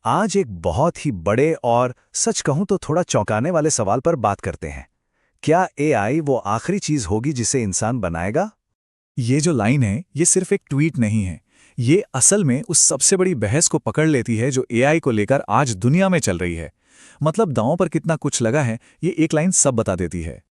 आज एक बहुत ही बड़े और सच कहूं तो थोड़ा चौंकाने वाले सवाल पर बात करते हैं। क्या एआई वो आखिरी चीज होगी जिसे इंसान बनाएगा? ये जो लाइन है, ये सिर्फ एक ट्वीट नहीं है। ये असल में उस सबसे बड़ी बहस को पकड़ लेती है जो एआई को लेकर आज दुनिया में चल रही है। मतलब दांव पर कितना कुछ लगा है, ये एक लाइन सब बता देती है।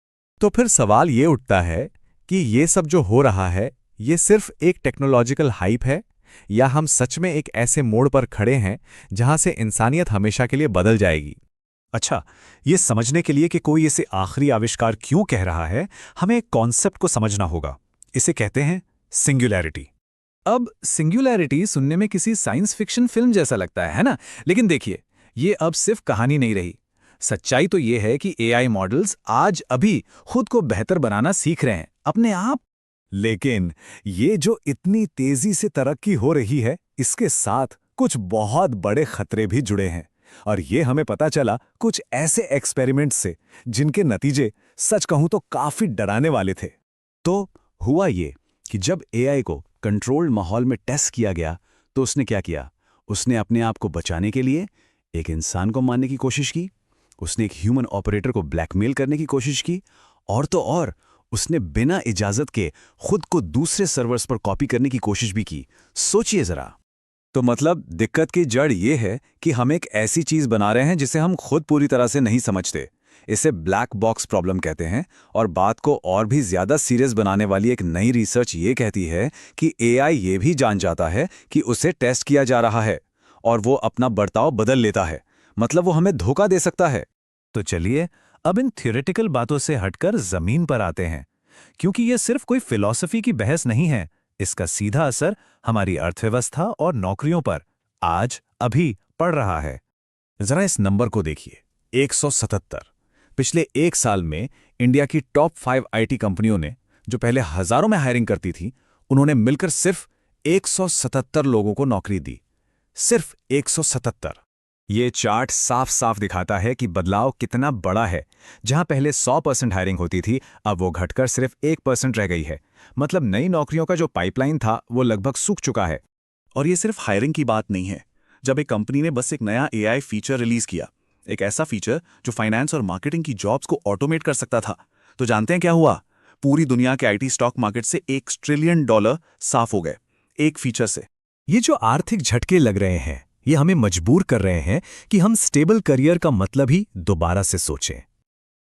तो फिर सवाल ये उठता है कि ये सब जो हो रहा है, ये सिर्फ एक टेक्नोलॉजिकल हाइप है, या हम सच में एक ऐसे मोड़ पर खड़े हैं जहां से इंसानियत हमेशा के लिए बदल जाएगी। अच्छा, ये समझने के लिए कि कोई इसे आखिरी आविष्कार क्यों कह रहा है, हमें एक कॉन्सेप्ट को समझना होगा। इसे कहते हैं सिंगुलैरिटी। अब सिंगुलैरिटी सुनने में किसी साइंस फिक्शन फिल्म जैसा लगता है ना? लेकिन देखिए, ये अब सिर्फ कहानी नहीं रही। सच्चाई तो ये है कि एआई मॉडल्स आज अभी खुद को बेहतर बनाना सीख रहे हैं अपने आप। लेकिन ये जो इतनी तेजी से तरक्की हो रही है, इसके साथ कुछ बहुत बड़े खतरे भी जुड़े हैं। और ये हमें पता चला कुछ ऐसे एक्सपेरिमेंट से जिनके नतीजे सच कहूं तो काफी डराने वाले थे। तो हुआ ये कि जब एआई को कंट्रोल्ड माहौल में टेस्ट किया गया, तो उसने क्या किया? उसने अपने आप को बचाने के लिए एक इंसान को मारने की कोशिश की, उसने एक ह्यूमन ऑपरेटर को ब्लैकमेल करने की कोशिश की, और तो और उसने बिना इजाजत के खुद को दूसरे सर्वर्स पर कॉपी करने की कोशिश भी की। सोचिए जरा। तो मतलब दिक्कत की जड़ ये है कि हम एक ऐसी चीज बना रहे हैं जिसे हम खुद पूरी तरह से नहीं समझते। इसे ब्लैक बॉक्स प्रॉब्लम कहते हैं। और बात को और भी ज्यादा सीरियस बनाने वाली एक नई रिसर्च ये कहती है कि एआई ये भी जान जाता है कि उसे टेस्ट किया जा रहा है और वो अपना बर्ताव बदल लेता है। मतलब वो हमें धोखा दे सकता है। तो चलिए अब इन थ्योरेटिकल बातों से हटकर जमीन पर आते हैं, क्योंकि ये सिर्फ कोई फिलॉसफी की बहस नहीं है। इसका सीधा असर हमारी अर्थव्यवस्था और नौकरियों पर आज अभी पड़ रहा है। जरा इस नंबर को देखिए, 177। पिछले एक साल में इंडिया की टॉप 5 आईटी कंपनियों ने, जो पहले हजारों में हायरिंग करती थी, उन्होंने मिलकर सिर्फ 177 लोगों को नौकरी दी। सिर्फ 177। ये चार्ट साफ साफ दिखाता है कि बदलाव कितना बड़ा है। जहां पहले 100% हायरिंग होती थी, अब वो घटकर सिर्फ 1% रह गई है। मतलब नई नौकरियों का जो पाइपलाइन था, वो लगभग सूख चुका है। और ये सिर्फ हायरिंग की बात नहीं है। जब एक कंपनी ने बस एक नया एआई फीचर रिलीज किया, एक ऐसा फीचर जो फाइनेंस और मार्केटिंग की जॉब्स को ऑटोमेट कर सकता था, तो जानते हैं क्या हुआ? पूरी दुनिया के आईटी स्टॉक मार्केट से $1 ट्रिलियन साफ हो गए, एक फीचर से। ये जो आर्थिक झटके लग रहे हैं, ये हमें मजबूर कर रहे हैं कि हम स्टेबल करियर का मतलब ही दोबारा से सोचें।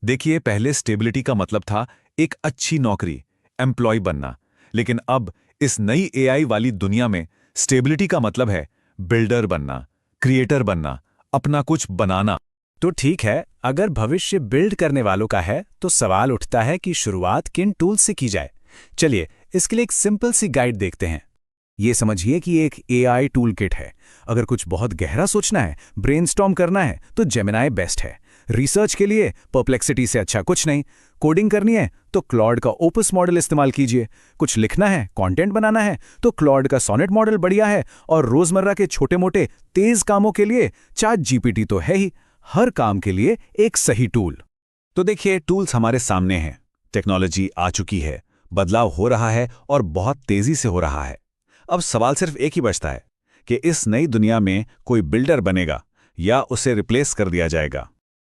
देखिए, पहले स्टेबिलिटी का मतलब था एक अच्छी नौकरी, एम्प्लॉय बनना। लेकिन अब इस नई एआई वाली दुनिया में स्टेबिलिटी का मतलब है बिल्डर बनना, क्रिएटर बनना, अपना कुछ बनाना। तो ठीक है, अगर भविष्य बिल्ड करने वालों का है, तो सवाल उठता है कि शुरुआत किन टूल्स से की जाए। चलिए, इसके लिए एक सिंपल सी गाइड देखते हैं। ये समझिए कि एक एआई टूल किट है। अगर कुछ बहुत गहरा सोचना है, ब्रेनस्टॉर्म करना है, तो जेमिनाई बेस्ट है। रिसर्च के लिए परप्लेक्सिटी से अच्छा कुछ नहीं। कोडिंग करनी है तो क्लॉड का ओपस मॉडल इस्तेमाल कीजिए। कुछ लिखना है, कंटेंट बनाना है, तो क्लॉड का सोनेट मॉडल बढ़िया है। और रोजमर्रा के छोटे मोटे तेज कामों के लिए चैट जीपीटी तो है ही। हर काम के लिए एक सही टूल। तो देखिए, टूल्स हमारे सामने हैं। टेक्नोलॉजी आ चुकी है, बदलाव हो रहा है और बहुत तेजी से हो रहा है। अब सवाल सिर्फ एक ही बचता है कि इस नई दुनिया में कोई बिल्डर बनेगा या उसे रिप्लेस कर दिया जाएगा।